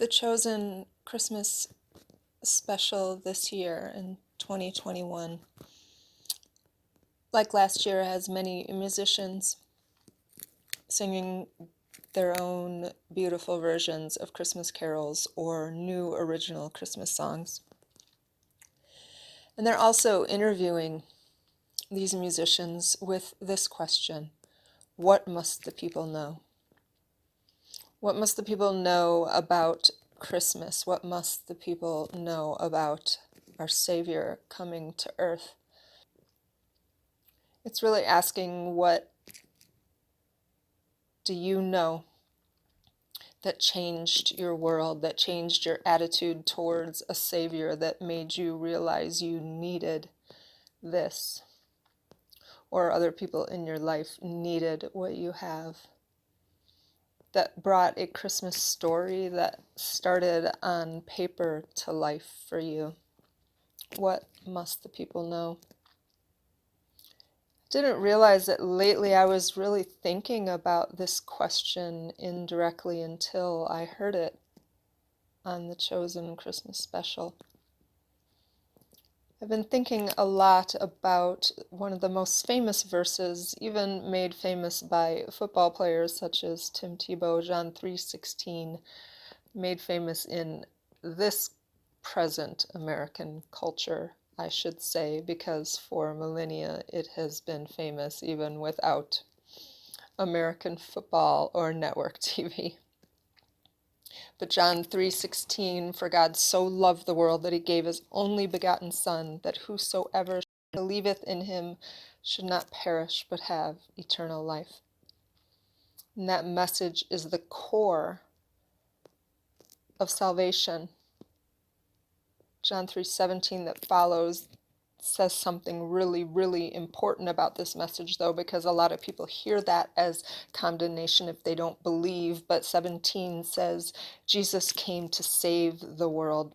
The chosen Christmas special this year in 2021, like last year, has many musicians singing their own beautiful versions of Christmas carols or new original Christmas songs. And they're also interviewing these musicians with this question: what must the people know? What must the people know about Christmas? What must the people know about our Savior coming to earth? It's really asking, what do you know that changed your world, that changed your attitude towards a Savior, that made you realize you needed this, or other people in your life needed what you have, that brought a Christmas story that started on paper to life for you? What must the people know? Didn't realize that lately I was really thinking about this question indirectly until I heard it on the Chosen Christmas special. I've been thinking a lot about one of the most famous verses, even made famous by football players such as Tim Tebow, John 3:16, made famous in this present American culture, I should say, because for millennia it has been famous even without American football or network TV. But John 3:16, for God so loved the world that he gave his only begotten Son, that whosoever believeth in him should not perish but have eternal life. And that message is the core of salvation. John 3:17 that follows says something really, really important about this message, though, because a lot of people hear that as condemnation if they don't believe. But 17 says Jesus came to save the world.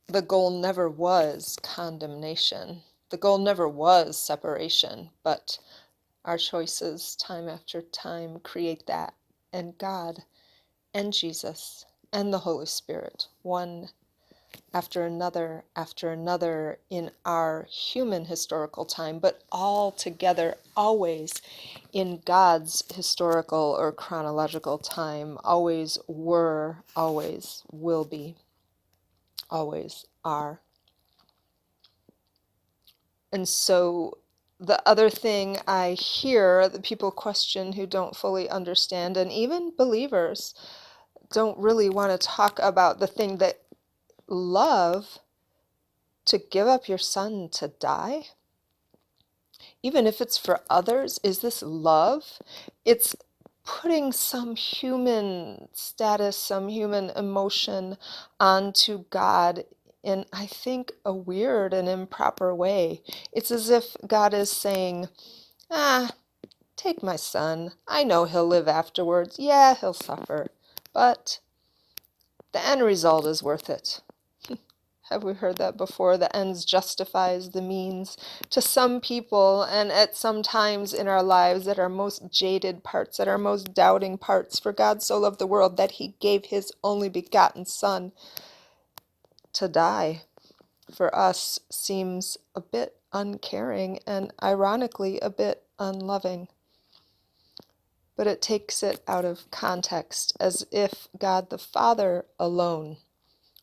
The goal never was condemnation. The goal never was separation, but our choices time after time create that. And God and Jesus and the Holy Spirit, one after another in our human historical time, but all together, always in God's historical or chronological time, always were, always will be, always are. And so the other thing I hear that people question who don't fully understand, and even believers don't really want to talk about the thing that love, to give up your son to die, even if it's for others, is this love? It's putting some human status, some human emotion onto God in, I think, a weird and improper way. It's as if God is saying, take my son. I know he'll live afterwards. Yeah, he'll suffer, but the end result is worth it. Have we heard that before? The ends justifies the means. To some people, and at some times in our lives, at our most jaded parts, at our most doubting parts, for God so loved the world that he gave his only begotten Son to die for us seems a bit uncaring and ironically a bit unloving. But it takes it out of context, as if God the Father alone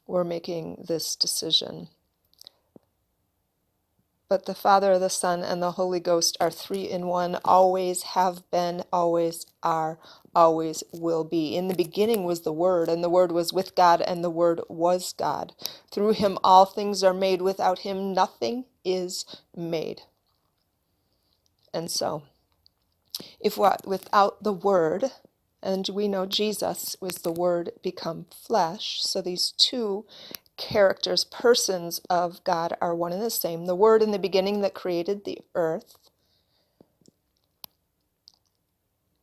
were making this decision. But the Father, the Son, and the Holy Ghost are three in one, always have been, always are, always will be. In the beginning was the Word, and the Word was with God, and the Word was God. Through him all things are made. Without him nothing is made. And so, if without the Word, and we know Jesus was the Word become flesh, so these two characters, persons of God are one and the same. The Word in the beginning that created the earth.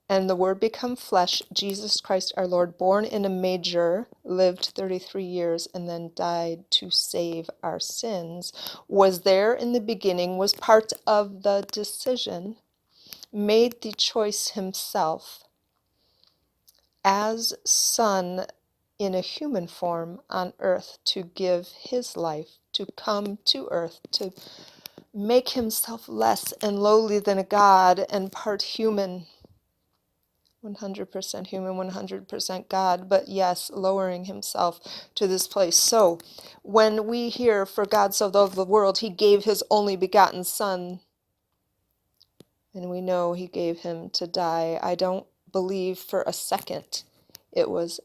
And the Word become flesh, Jesus Christ our Lord, born in a manger, lived 33 years, and then died to save our sins, was there in the beginning, was part of the decision, made the choice himself as Son in a human form on earth to give his life, to come to earth, to make himself less and lowly than a God and part human, 100% human, 100% God, but yes, lowering himself to this place. So when we hear, for God so loved the world, he gave his only begotten Son, and we know he gave him to die, I don't believe for a second it was,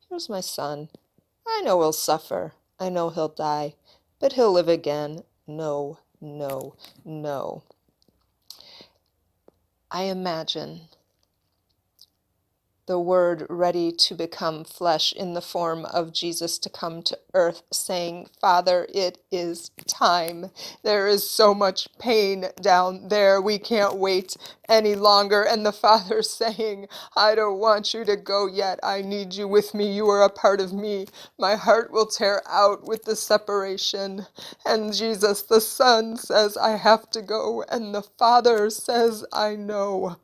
here's my son. I know he'll suffer. I know he'll die, but he'll live again. No, no, no. I imagine the Word ready to become flesh in the form of Jesus to come to earth, saying, Father, it is time. There is so much pain down there. We can't wait any longer. And the Father saying, I don't want you to go yet. I need you with me. You are a part of me. My heart will tear out with the separation. And Jesus, the Son, says, I have to go. And the Father says, I know.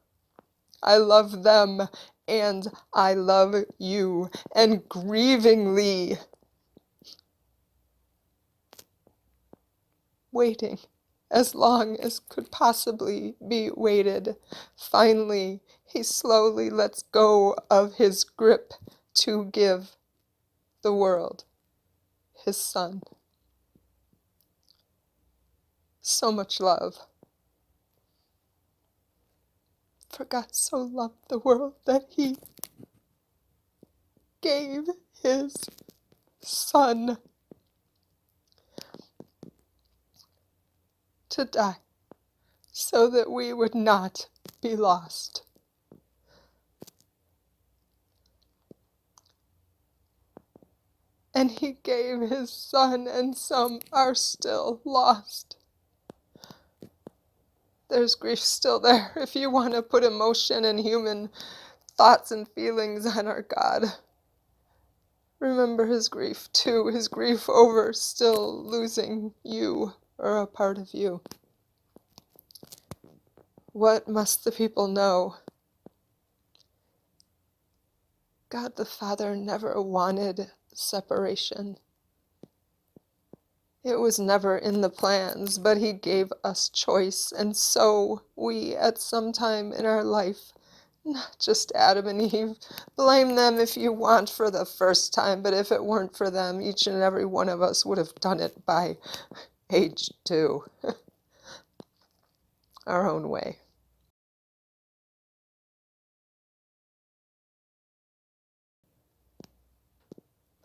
I love them. And I love you. And grievingly waiting as long as could possibly be waited, finally he slowly lets go of his grip to give the world his Son. So much love. For God so loved the world that he gave his Son to die so that we would not be lost. And he gave his Son, and some are still lost. There's grief still there if you want to put emotion and human thoughts and feelings on our God. Remember his grief too, his grief over still losing you or a part of you. What must the people know? God the Father never wanted separation. It was never in the plans, but he gave us choice, and so we at some time in our life, not just Adam and Eve, blame them if you want for the first time, but if it weren't for them, each and every one of us would have done it by age 2, our own way.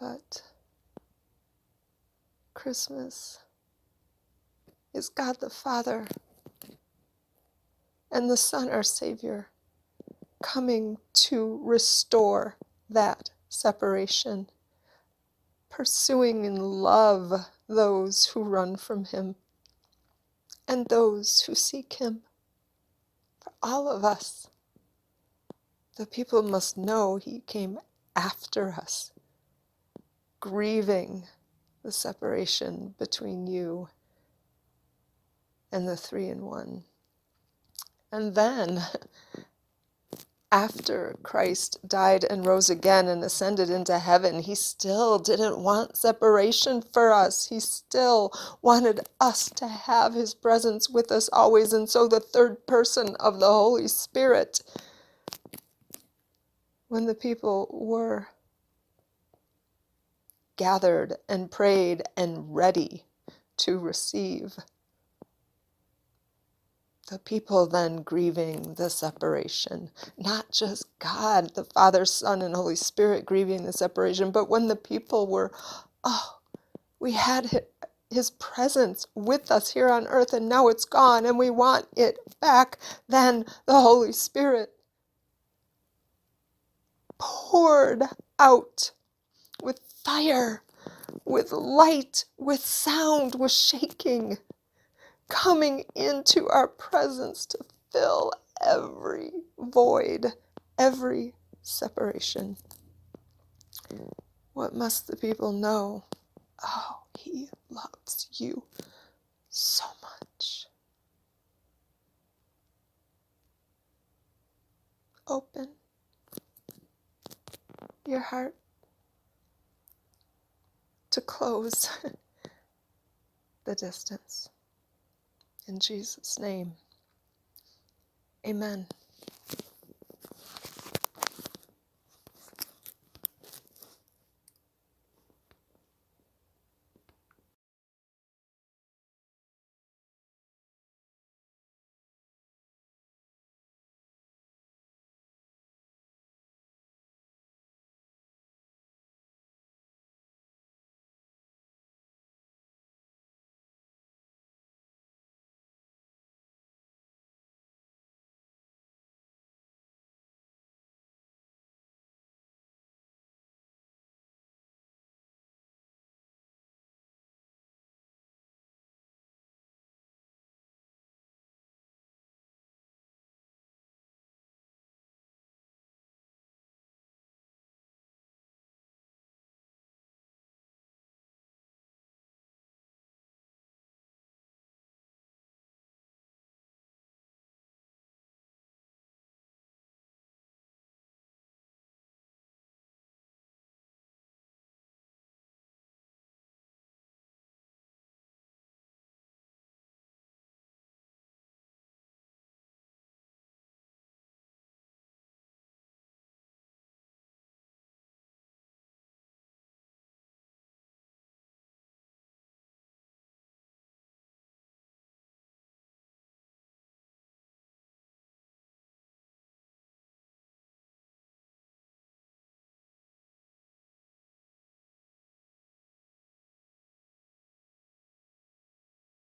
But Christmas is God the Father and the Son, our Savior, coming to restore that separation, pursuing in love those who run from him and those who seek him. For all of us, the people must know he came after us, grieving the separation between you and the 3 in 1. And then, after Christ died and rose again and ascended into heaven, he still didn't want separation for us. He still wanted us to have his presence with us always. And so the third person of the Holy Spirit, when the people were gathered and prayed and ready to receive, the people then grieving the separation, not just God, the Father, Son, and Holy Spirit grieving the separation, but when the people were, we had his presence with us here on earth and now it's gone and we want it back, then the Holy Spirit poured out with fire, with light, with sound, with shaking, coming into our presence to fill every void, every separation. What must the people know? Oh, he loves you so much. Open your heart to close the distance. In Jesus' name, amen.